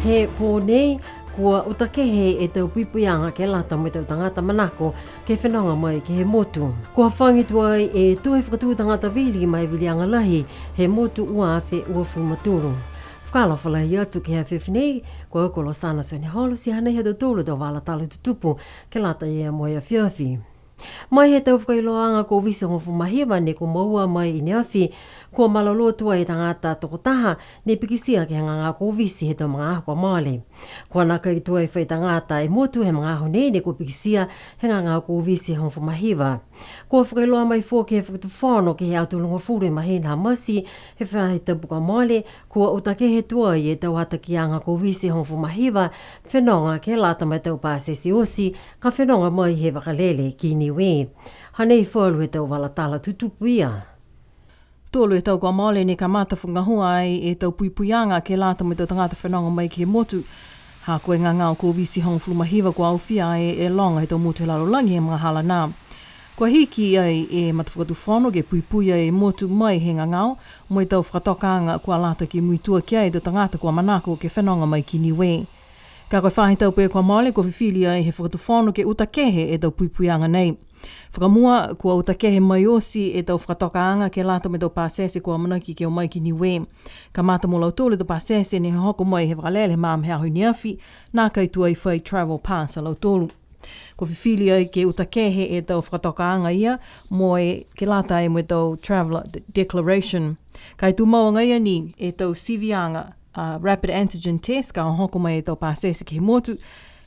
He pō nei, kua utakehe e tau pipuianga ke lata mo tau tangata manako ke whenonga mai ke he motu. Kua whangitua e tuhe whakatū tangata vili mai vilianga lahi he motu ua awhe ua fumaturu. Whakala whalahi atu ke hea whewhinei, kua ukolo sana soni holo si hanei hatu tōlu tau wala tala tutupu ke lata ia moia whiawhi. Mai he tau whakailoanga ko visi ngofu mahiwa ne ko maua mai i neawhi, kua malolo tua i tangata toko taha ne pikisia ke hanga ngā ko visi he tau mga aho kwa maale. Kua naka i tua i whai tangata e motu he mga aho nei ne ko pikisia he ngā ko visi he ngofu mahiwa. Kua whakailoa mai fō ke he whakatuwhono ke he autulunga furu i mahina masi he whahi tapu kwa maale, kua utake he tua i e tau hata ki anga ko visi he ngofu mahiwa, whenonga ke lata mai tau pāsesi osi, ka whenonga mai he wakalele ki Niue. Hanei whalu he tau wala tala tutupu ia. Tōlu e tau kua maole ne ka mata whungahua ai e tau puipuianga ke lata mai tau tangata whenonga mai ki he motu. Ha koe ngā ngāo ko visi hong fulumahiwa kua awhia e longa he tau motu he larolangi he mga hala nā. Kua hiki ai e matawhakatu whono ke puipuia e motu mai he ngā ngāo, mo e tau whakatokanga kua lata ki muitua kia e tau tangata kua manako ke whenonga mai ki Niue. Ka koe whahi tau pē kua maole kua whiwhili ai he whakatu whono ke utakehe e tau puipuianga nei. Whakamua kua utakehe mai osi e tau whakatokaanga ke lata me tau pāsese kua manaki ke o mai ki Niue. Ka mata mo lau tōle tau pāsese ne he hoko mai he wakalele maam he ahui niawhi, nā kai tua i whai travel pass a lau tōlu. Ko whiwhili ai ke utakehe e tau whakatokaanga ia, mo e ke lata e mo tau traveller declaration. Kai tu maua ia ni e tau sivianga rapid antigen test, ka hoko mai e tau pāsese ke he motu,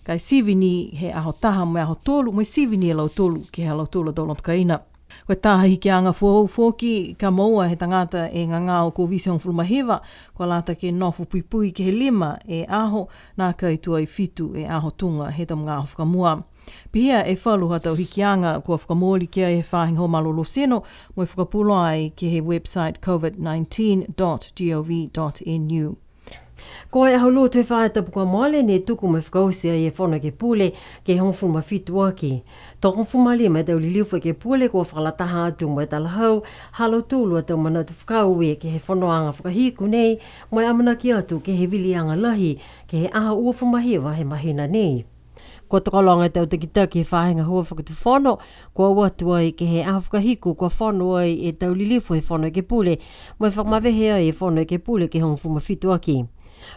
kai sivi ni he aho taha mo aho tolu, mo sivi ni e lau tolu ke he lau tolu tau kaina. Koe taha hiki anga fōki ka maua he tangata e ngā ngāo ko visi hong fulumahiwa, kua lata ke nofu puipui ke he 5 e aho, nā kai tua i fitu e aho tunga he tau mga aho whakamua. Pihia e whalu hatau hiki anga kua whakamōli kia e whāhinga ho malolo seno, mo e whakapulo ai ke he website covid19.gov.nu. Ko e aho lotu e whae tapu kua maale ne tuku me whakausia i e whona ke pule ke hongfuma fitu aki. Tō hongfuma lima e tau liliuwha ke pule kua whakalataha atu mo e talahau, halo tūlu a tau manatu whakau e ke he whonoanga whakahiku nei, mo e amanaki atu ke he vilianga lahi ke he aha ua whumahiwa he mahina nei. Ko tokalonga e tau takitaki e whahinga hua whakatu whono, kua watu ai ke he aha whakahiku kua whono ai e tau liliuwha he whono ke pule, mo e whakamawehe ai e whono ke pule ke hongfuma fitu aki.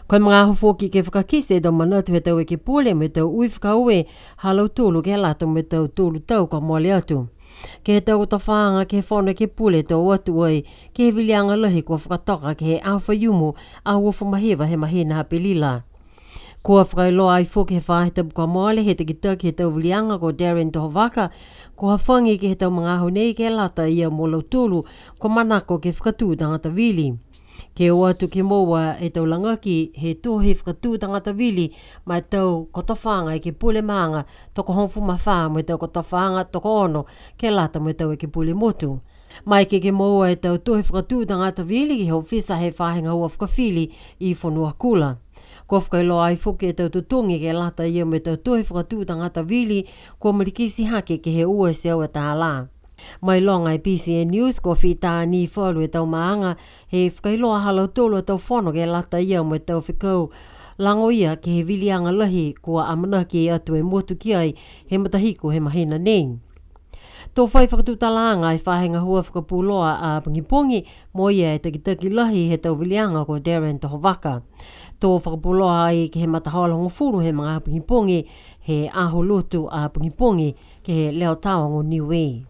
Koe mga aho whoki ke whakakise e tau manatu he tau e ke pule me tau ui whakaue halau tūlu ke lato me tau tūlu tau ka moale atu. Ke he tau ta whaanga ke whono ke pule tau atu ai ke he vilianga lahi kua whakatoka ke he aho whaiumu a ua whumahewa he mahina hapelila. Kua whakailoa ai whoki he whahitapu ka moale he te kitaki he tau vilianga ko Darren Tohovaka, kua whangi ke he tau mga aho nei ke lata ia mo lau tūlu ko manako ke whakatū tangata vili. Ke o atu ke moa e tau langaki he tohe whakatū tangata vili mai tau kotowhanga e ke pule maanga toko hongfuma whaa mo e tau kotowhanga toko ono ke lata mo e tau e ke pule motu. Mai ke moa e tau tohe whakatū tangata vili ki hau whisa he whahinga hua whakawhili i whanua kula. Ko whakailoa ai whuki e tau tutungi ke lata ia mo e tau tohe whakatū tangata vili kua marikisi hake ke he ua se au e tahala. Mai longa i PCN News ko whita ni whalu e tau maanga he whakailoa halau tōlu e tau whono ke lata ia mo e tau whikau lango ia ke he vilianga lahi kua amanaki e atu e motu ki ai he matahiko he mahina nei. Tō whai whakatutalaanga i whahenga hua whakapuloa a Pungipungi mo ia e takitaki lahi he tau vilianga ko Darren Tohovaka. Tō whakapuloa ai ke he matahola ngofuru he mga Pungipungi he aho lotu a Pungipungi ke he leo tawango Niue.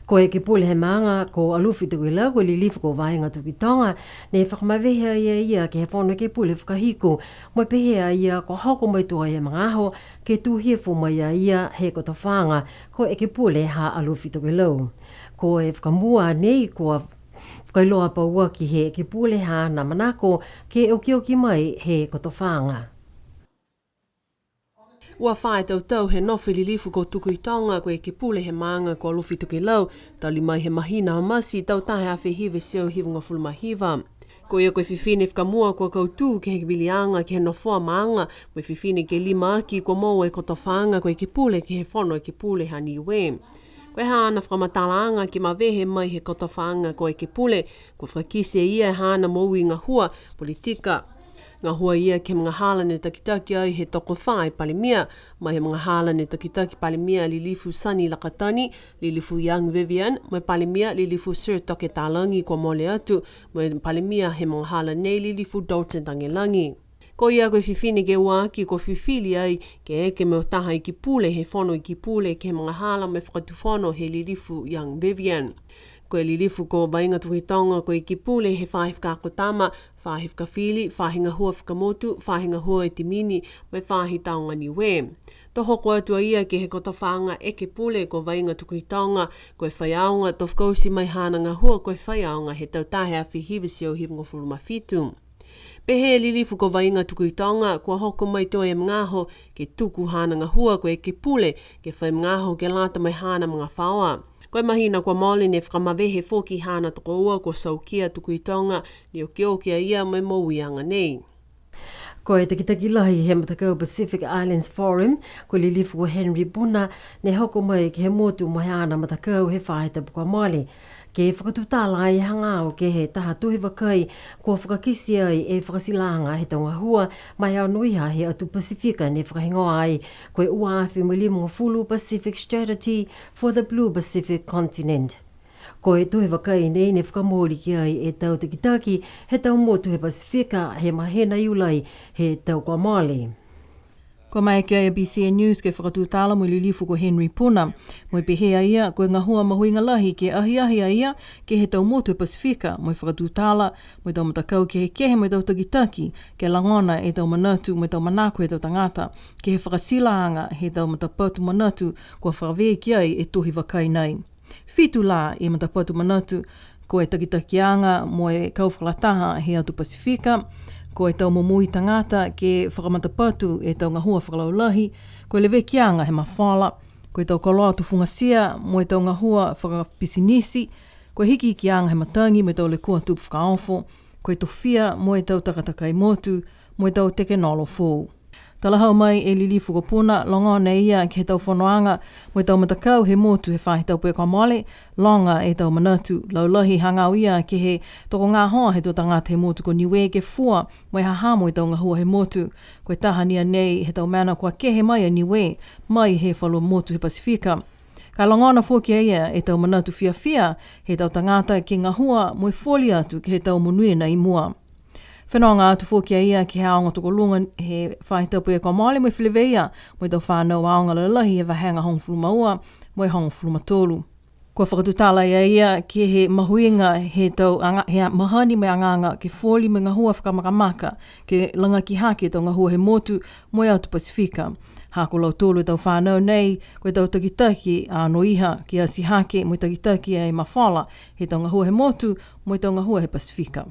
Ko e ke pule he maanga ko alufi tuku i lau ko lilifu ko vahenga tukitonga ne whakamawehe ia ke he whono ke pule whakahiku mo pehea ia ko hoko mai tua ia mga aho ke tūhefo mai ia he ko tawhanga ko e ke pule ha alufi tuku i lau. Ko e whakamua nei ko whakailoa paua ki he ke pule ha na manako ke oki mai he ko tawhanga. Ua whae tau he nofi lilifu ko tuku i tonga ko e ke pule he maanga ko alufi tuku i lau, tali mai he mahina hamasi tau tahe a whihiwe seo hivunga fulumahiwa. Ko ia koe whiwhine whakamua kua kautū ke he vilianga ke he nofoa maanga, mo whiwhine ke 5 aki ko maua e kotowhanga ko e ke pule ke he whono e ke pule ha Niue. Koe hana whakamatalaanga ki mawehe mai he kotowhanga ko e ke pule, ko whakise ia hana mou i ngā hua politika. Ngā hua ia ke mga hālane takitaki ai he toko whae palimia, mai he mga hālane takitaki palimia lilifu Sani Lakatani, lilifu Young Vivian, mai palimia lilifu Sir Toke Talangi kwa mole atu, mai palimia he mga hālane lilifu Dalton Tangelangi. Ko ia koe whiwhine ke waki ko whiwhili ai ke eke me o taha i ki pule he whono i ki pule ke mga hala me whakatu whono he lilifu Young Vivian. Koe lilifu ko wainga tuhitonga ko i ki pule he whahifka kotama, whahifka whili, whahinga hua whakamotu, whahinga hua e timini, mai whahi taonga Niue. Toho ko atua ia ke he kotawhanga eke pule ko wainga tukuhitonga, koe whaiaonga tofkausi mai hānanga hua koe whaiaonga he tautahe a whihivisi o hivngo fuluma fitu. Pehe lilifu ko wainga tukuitonga, kua hoko mai toa e mngaho ke tuku hānanga hua koe ke pule ke whai mngaho ke lata mai hāna mga whaoa. Koe mahina kua maole ne whakamawehe fōki hāna toko ua ko saukia tukuitonga ni o keokia ia mai mauianga nei. Ko e takitaki lahi he matakau Pacific Islands Forum, ko lilifu ko Henry Buna, ne hoko mai ke he motu mai ana matakau he whaeta pukua male. Ke whakatutala i hanga o ke he taha tuhi wakai, ko whakakisi ai e whakasilanga he taunga hua, mai au nuiha he atu Pasifika ne whakahingoa ai, ko e ua awhi milimu fulu Pacific Strategy for the Blue Pacific Continent. Ko e tuhi wakai nei ne whakamori ki ai e tau takitaki, he tau motu he Pasifika, he mahena iulai, he tau kwa male. Ko mai kia e BCN News ke whakatūtala mo lilifu ko Henry Puna. Mo pehea ia ko ngā hua mahuinga lahi ke ahi ia ke he tau motu Pasifika. Mo whakatūtala, mo tau matakau ke he kehe mo tau takitaki, ke langona e tau manatu mo tau manako e tau tangata, ke he whakasilaanga he tau matapatu manatu ko whakawee ki ai e tohi wakai nei. Whitu la e matapatu manatu ko e takitakianga mo e kauwhalataha he atu Pasifika, ko e tau momui tangata ke whakamatapatu e tau ngahua whakalaulahi, ko e lewe kianga he mawhala, ko e tau koloa tu fungasia mo e tau ngahua whakapisinisi, ko e hiki kianga he matangi mo e tau le kua tupu whakaofo, ko e tofia mo e tau takatakai motu, mo e tau teke nolo fōu. Talahau mai e lilifu ko puna, longa nei ia ke he tau whanoanga, mo e tau matakau he motu he whahi tau pue kwa mole, longa e tau manatu, laulahi hangau ia ke he toko ngā hoa he tō tangata he motu ko Niue ke fua, mo e haha mo e tau ngahua he motu, ko e tahania nei he tau mana kua kehe mai a Niue, mai he whalo motu he Pasifika. Ka longona fōkia ia e tau manatu fia, he tau tangata ke ngahua mo e foli atu ke he tau monue na i mua. Whenonga atu fōkia ia ki haonga toko lunga he whahitapu e kwa maale mo e whileweia mo e tau whanau aonga lalahi e wahanga hongfulu maua mo e hongfulu matolu. Kua whakatutala ia ki he mahuinga he tau he mahani me anganga ke fōli me ngahua whakamakamaka ke langa ki hake tau ngahua he motu mo e atu Pasifika. Hako lau tōlu tau whanau nei koe tau takitaki a noiha ki a si hake mo e takitaki e mawhala he tau ngahua he motu mo e tau ngahua he Pasifika.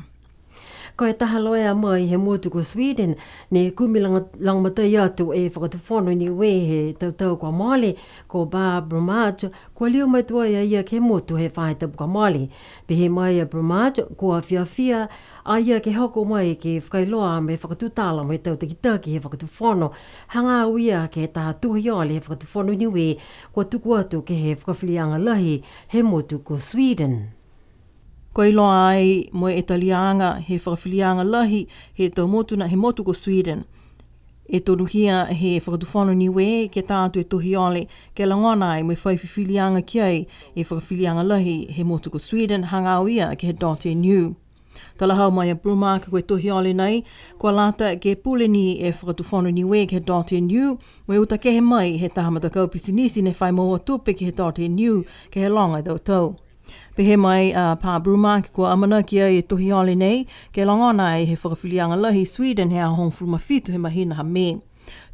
Ko e taha loea mai he motu ko Sweden, ne kumilangatai atu e whakatuwhono Niue he tautau kwa male, ko ba Bromage, ko liu mai tua ia ke motu he whaitapu kwa male. Pehe mai a Bromage, ko a whiawhia, a ia ke hoko mai ke whakailoa me whakatutala mai tau takitaki he whakatuwhono, hanga uia ke taha tuhi ole he whakatuwhono Niue, ko tuku atu ke he whakawhilianga lahi he motu ko Sweden. Ko iloa ai mo e talianga he whakawhilianga lahi he tau motuna he motu ko Sweden. E toruhia he whakatuwhono Niue ke tātu e tohi ole ke langona ai mo e whaiwhilianga ki ai e whakawhilianga lahi he motu ko Sweden hanga ia ke he .nu. Talahau mai a Brumaka koe tohi ole nei, kua lata ke puleni e whakatuwhono Niue ke he .nu, mo e uta kehe mai he tahamata kaupisinisi ne whai maua tupe ke he .nu ke he longa tau tau. Pehe mai pā Bruma ki kua amana ki ai e tohi ole nei, ke langona ai he whakawhilianga lahi Sweden he a hongfulu mawhitu he mahina ha me.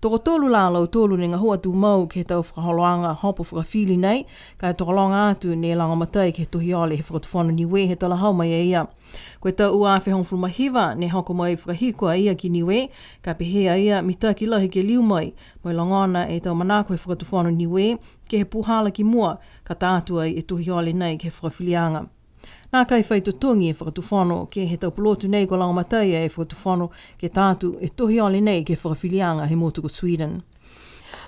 Toko tolu la lau tolu ne ngā hua tu mau ke he tau whakaholoanga hopo whakawhili nei, ka e tokalonga atu ne langa matai ke he tohi ole he whakatuwhono Niue he talahau mai e ia. Koe tau uawhi hongfulu mahiwa ne hoko mai whakahikoa ia ki Niue, ka pehea ia mitaki lahi ke liu mai, mo langona e tau manako he whakatuwhono Niue, ke he puhala ki mua, ka tātua e tohi ole nei ke he whakawhilianga. Nā kai whaitutungi e whakatuwhono ke he tau pulotu nei ko langamatai e whakatuwhono ke tātu e tohi ole nei ke whakawhilianga he motu ko Sweden.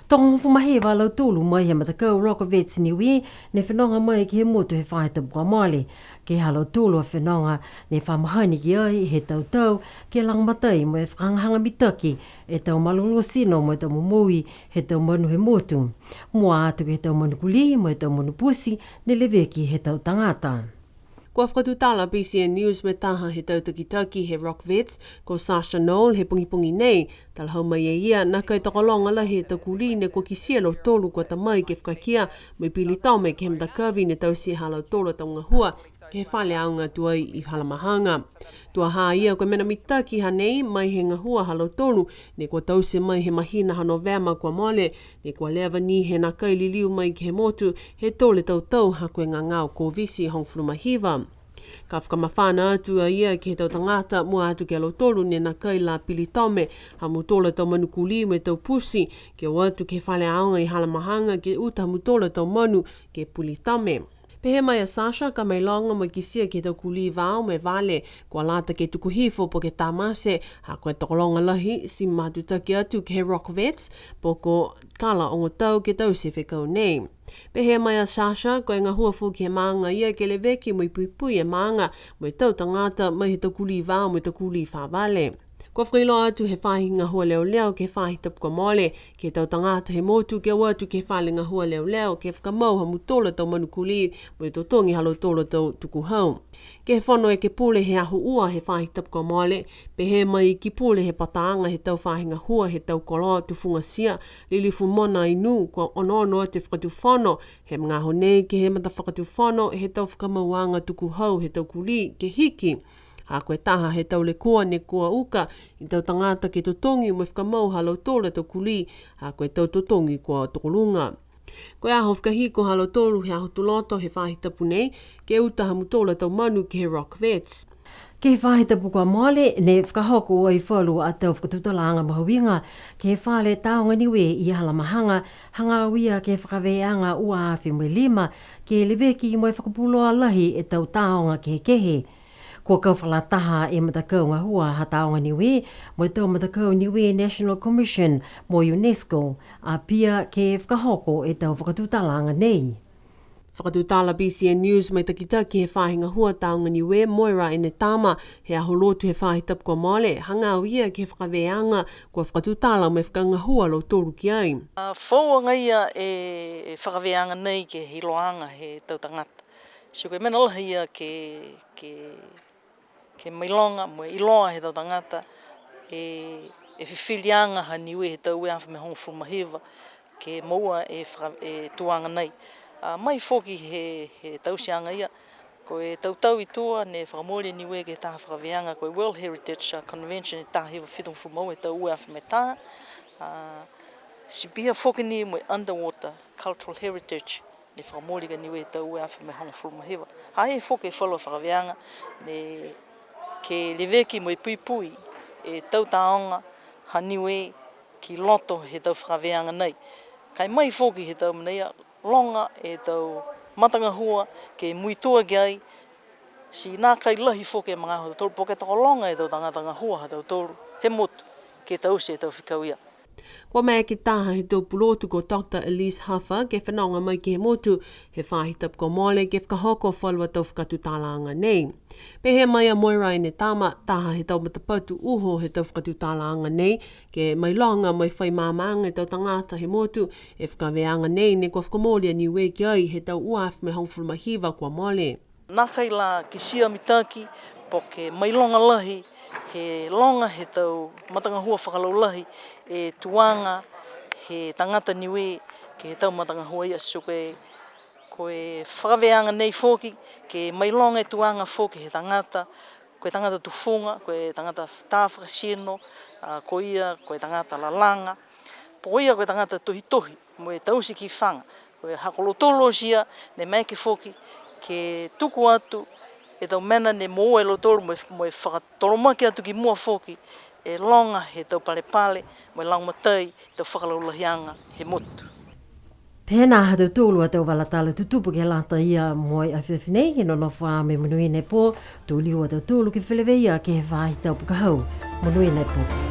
Tong fumahe wa lau tolu mai he matakau Rockvets Niue ne whenonga mai ki he motu he whahita bukua male. Ke halo tolu a whenonga ne whamahani ki ai he tautau ke langmatai mo e whakangahanga mitaki e tau malolo sino mo e tau mumui he tau manu he motu. Mua atu ke he tau manu kuli mo e tau manu pusi ne leveki he tau tangata. Kua whakatutala BCN News me taha he tautakitaki he Rockvets, ko Sasha Noel he pungipungi nei, talhau mai e ia na kai takolonga la he takuli ne kua kisielo tolu kua tamai ke whakakia mai pili taume ke hemdakavi ne tausi halau tolu taunga hua ke he whale aunga tuai I halamahanga. Tua haa ia kua mena mitaki hanei mai he ngahua halau tolu ne kua tausi mai he mahina hano vema kua mole ne kua lewa ni he na kai liliu mai ke he motu he tole tautau ha koe ngangau ko visi hongfulumahiva. Ka whakamawhana atu a ia ki he tau tangata mua atu ke alo tolu ne na kai la pili tome ha mutola tau manu kuli me tau pusi ke watu ke whale aonga I halamahanga ke uta mutola tau manu ke puli tome. Pehe mai a Sasha ka mai longa mo kisia ke tau kuli vau me vale kua lata ke tukuhifo po ke tamase ha koe tokolonga lahi si matutaki atu ke he Rockvets po ko kala ongo tau ke tau se whekau nei. Pehe mai a Sasha koe ngā hua fōki he maanga ia ke le veki mo I puipui e maanga mo I tau tangata mai he tau kuli vau mo I tau kuli whawale. Kua whailo atu he whahi ngā hua leo leo ke whahi tapuka mole, ke tau tangata he motu ke watu ke whale ngā hua leo leo ke whakamau ha mutola tau manu kuli mo I tau tongi halo tola tau tuku hau. Ke he whano e ke pule he ahu ua he whahi tapuka mole, pe he mai ki pule he pataanga he tau whahi ngā hua he tau koloa tu funga sia, lilifu mona inu kua ono te whakatu whano, he mga honei ke he mata whakatu whano he tau whakamauanga tuku hau he tau kuli ke hiki. Ha koe taha he tau le koa ne koa uka I tau tangata ke totongi mo whakamau halau tola tau kuli ha koe tau totongi koa tokolunga. Koe aho whakahiko halau tolu he aho tuloto he whahitapu nei ke utaha mutola tau manu ke he Rockvets. Ke he whahitapu kua mole ne whakahoko ai whalu a tau whakatutalanga mahawinga ke he whale taonga Niue I halamahanga hanga wia ke whakaweanga ua awhi mo lima ke leveki mo whakapuloa lahi e tau taonga ke kehe. Kua kau whalataha e matakau ngā hua ha taonga Niue, mo tau matakau Niue National Commission mo UNESCO, a pia ke whakahoko e tau whakatutalanga nei. Whakatutala BCN News mai takitaki he whahinga hua taonga Niue moira e ne tama he aho lotu he whahitap kua mole, hanga au ia ke whakaweanga kua whakatutala me whakanga hua lo tolu ki ai. Whauanga ia e whakaweanga nei ke hiloanga he tautangata. So koe mena lahi ia ke mailonga mo iloa he tau tangata e whiwhilianga ha Niue he tau e awhi me hongfu mahiwa ke maua e tuanga nei. Mai whoki he tausianga ia, ko e tautau I tua ne whakamore Niue ke taha whakaweanga ko e World Heritage Convention e taha hewa whitong whumau e tau e awhi me taha. Si pia whoki ni mo underwater cultural heritage ne whakamore ka Niue he tau e awhi me hongfu mahiwa. Hae whoki e whalo whakaweanga ne ke leveki mo I puipui e tau taonga ha Niue ki loto he tau whakaweanga nei. Kai mai whoki he tau mneia longa e tau matanga hua ke muitua ki ai si nā kai lahi whoki e mga hau tolu poke toko longa e tau tangatanga hua ha tau tolu he motu ke tau se tau whikau ia. Kua mea ki taha he tau pulotu ko Dr. Elise Huffer ke whanonga mai ki he motu he whahitap ko mole ke whakahoko whalua tau whakatutalanga nei. Pe he mai a moira I ne tama taha he tau matapatu uho he tau whakatutalanga nei ke mai longa mai whai mamanga e tau tangata he motu e whakaweanga nei ne kua whakamolia Niue ki ai he tau uaf me hongfulumahiwa kua mole. Nā kai la ki sia mitaki po ke mai longa lahi he longa he tau matanga hua whakalau lahi e tuanga he tangata Niue ke he tau matanga hua ia so koe whakaweanga nei whoki ke mai longa e tuanga whoki he tangata koe tangata tufunga, koe tangata tāwhakasino, koe tangata lalanga, po ia koe tangata tohi mo e tausi ki whanga koe hakolotolo sia ne mai ke whoki ke tuku atu e tau mena ne mo e lotolo mo e whakatolomaki atu ki mua whoki e longa he tau pale mo e laumatai tau whakalaulahianga he motu. Pēnā hatu tōlu a tau walatala tutupu ke lata ia moi a whiwhinei he nono wha me munui nei pō, tō liu a tau tōlu ke whileweia ke he whahi tau pukahau, munui nei pō.